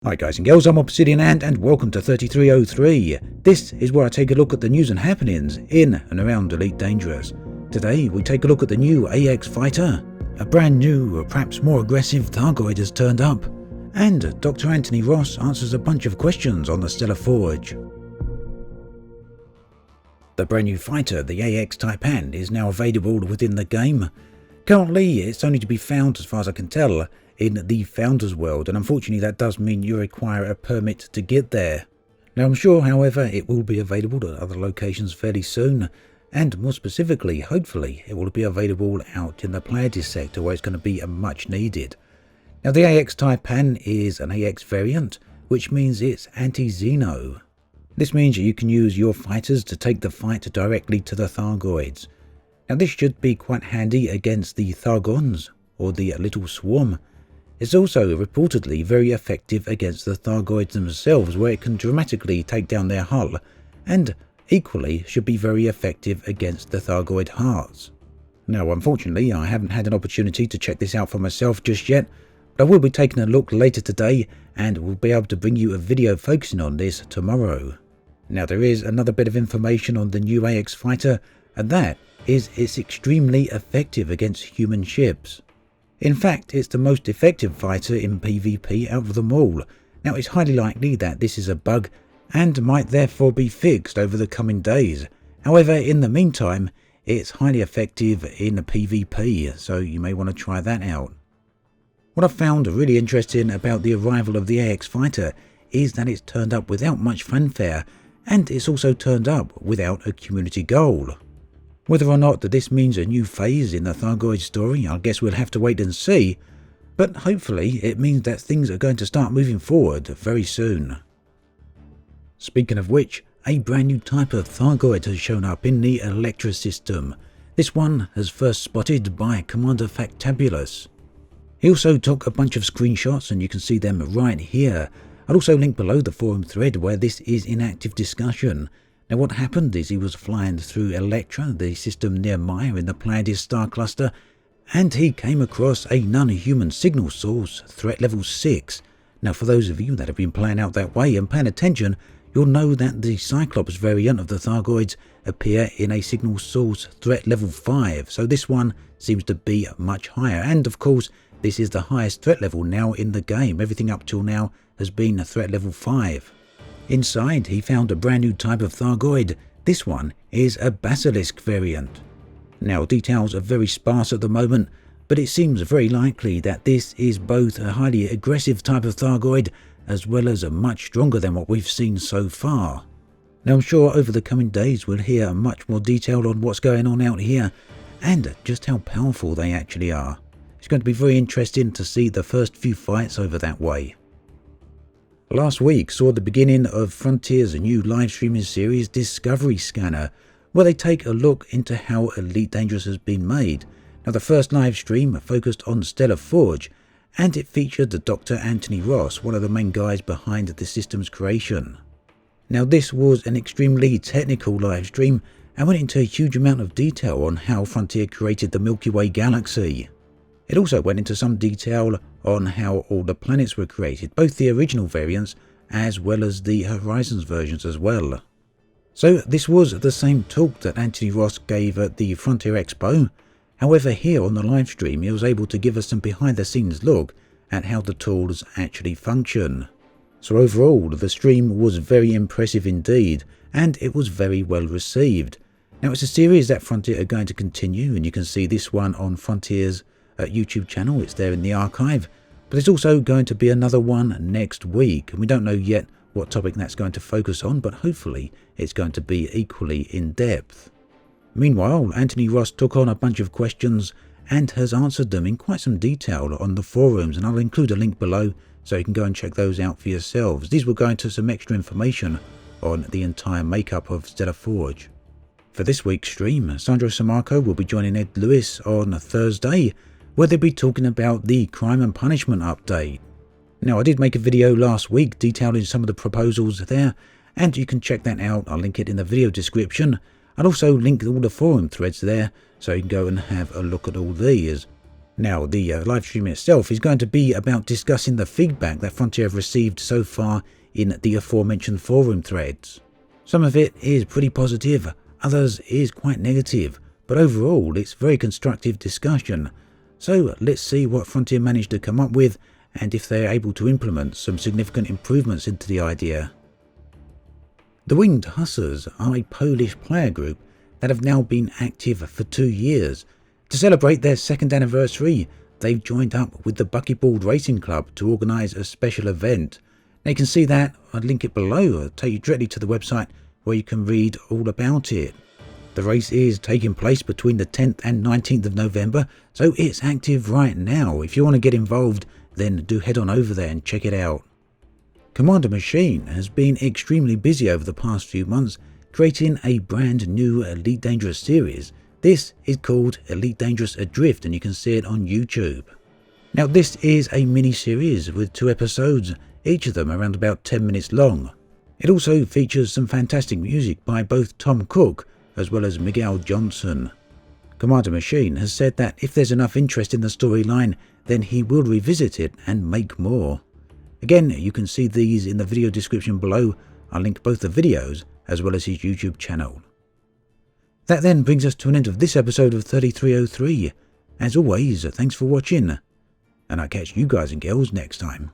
Hi guys and girls, I'm Obsidian Ant and welcome to 3303. This is where I take a look at the news and happenings in and around Elite Dangerous. Today we take a look at the new AX Figther. A brand new, perhaps more aggressive Thargoid has turned up. And Dr. Anthony Ross answers a bunch of questions on the Stellar Forge. The brand new fighter, the AX Taipan, is now available within the game. Currently it's only to be found, as far as I can tell, in the Founders World, and unfortunately that does mean you require a permit to get there. Now I'm sure, however, it will be available at other locations fairly soon, and more specifically, hopefully, it will be available out in the Pleiades sector where it's going to be much needed. Now the AX Taipan is an AX variant, which means it's anti-Xeno. This means you can use your fighters to take the fight directly to the Thargoids. Now this should be quite handy against the Thargons, or the Little Swarm. It's also reportedly very effective against the Thargoids themselves, where it can dramatically take down their hull, and equally should be very effective against the Thargoid hearts. Now unfortunately I haven't had an opportunity to check this out for myself just yet, but I will be taking a look later today and will be able to bring you a video focusing on this tomorrow. Now there is another bit of information on the new AX Figther, and that is it's extremely effective against human ships. In fact, it's the most effective fighter in PvP out of them all. Now it's highly likely that this is a bug and might therefore be fixed over the coming days. However, in the meantime, it's highly effective in PvP, so you may want to try that out. What I found really interesting about the arrival of the AX Figther is that it's turned up without much fanfare, and it's also turned up without a community goal. Whether or not that this means a new phase in the Thargoid story, I guess we'll have to wait and see, but hopefully it means that things are going to start moving forward very soon. Speaking of which, a brand new type of Thargoid has shown up in the Electra system. This one is first spotted by Commander Factabulous. He also took a bunch of screenshots and you can see them right here. I'll also link below the forum thread where this is in active discussion. Now what happened is he was flying through Electra, the system near Maya in the Pleiades star cluster, and he came across a non-human signal source, threat level 6. Now for those of you that have been playing out that way and paying attention, you'll know that the Cyclops variant of the Thargoids appear in a signal source threat level 5, so this one seems to be much higher, and of course this is the highest threat level now in the game. Everything up till now has been a threat level 5. Inside, he found a brand new type of Thargoid. This one is a Basilisk Variant. Now, details are very sparse at the moment, but it seems very likely that this is both a highly aggressive type of Thargoid, as well as a much stronger than what we've seen so far. Now, I'm sure over the coming days we'll hear much more detail on what's going on out here, and just how powerful they actually are. It's going to be very interesting to see the first few fights over that way. Last week saw the beginning of Frontier's new live streaming series Discovery Scanner, where they take a look into how Elite Dangerous has been made. Now the first live stream focused on Stellar Forge, and it featured Dr. Anthony Ross, one of the main guys behind the system's creation. Now this was an extremely technical live stream and went into a huge amount of detail on how Frontier created the Milky Way galaxy. It also went into some detail on how all the planets were created, both the original variants as well as the Horizons versions as well. So this was the same talk that Anthony Ross gave at the Frontier Expo. However, here on the live stream he was able to give us some behind the scenes look at how the tools actually function. So overall the stream was very impressive indeed, and it was very well received. Now it's a series that Frontier are going to continue, and you can see this one on Frontier's YouTube channel. It's there in the archive, but there's also going to be another one next week, and we don't know yet what topic that's going to focus on, but hopefully it's going to be equally in depth. Meanwhile, Anthony Ross took on a bunch of questions and has answered them in quite some detail on the forums, and I'll include a link below so you can go and check those out for yourselves. These will go into some extra information on the entire makeup of Stellar Forge. For this week's stream, Sandro Samarco will be joining Ed Lewis on Thursday, where they'll be talking about the Crime and Punishment update. Now I did make a video last week detailing some of the proposals there, and you can check that out. I'll link it in the video description. I'll also link all the forum threads there so you can go and have a look at all these. Now, the live stream itself is going to be about discussing the feedback that Frontier have received so far in the aforementioned forum threads. Some of it is pretty positive, others is quite negative, but overall it's very constructive discussion. So let's see what Frontier managed to come up with and if they are able to implement some significant improvements into the idea. The Winged Hussars are a Polish player group that have now been active for 2 years. To celebrate their 2nd anniversary, they've joined up with the Buckyball Racing Club to organise a special event. Now you can see that, I'll link it below, it'll take you directly to the website where you can read all about it. The race is taking place between the 10th and 19th of November, so it's active right now. If you want to get involved, then do head on over there and check it out. Commander Machine has been extremely busy over the past few months, creating a brand new Elite Dangerous series. This is called Elite Dangerous Adrift and you can see it on YouTube. Now this is a mini-series with 2 episodes, each of them around about 10 minutes long. It also features some fantastic music by both Tom Cook as well as Miguel Johnson. Commander Machine has said that if there's enough interest in the storyline, then he will revisit it and make more. Again, you can see these in the video description below. I'll link both the videos as well as his YouTube channel. That then brings us to an end of this episode of 3303. As always, thanks for watching, and I'll catch you guys and girls next time.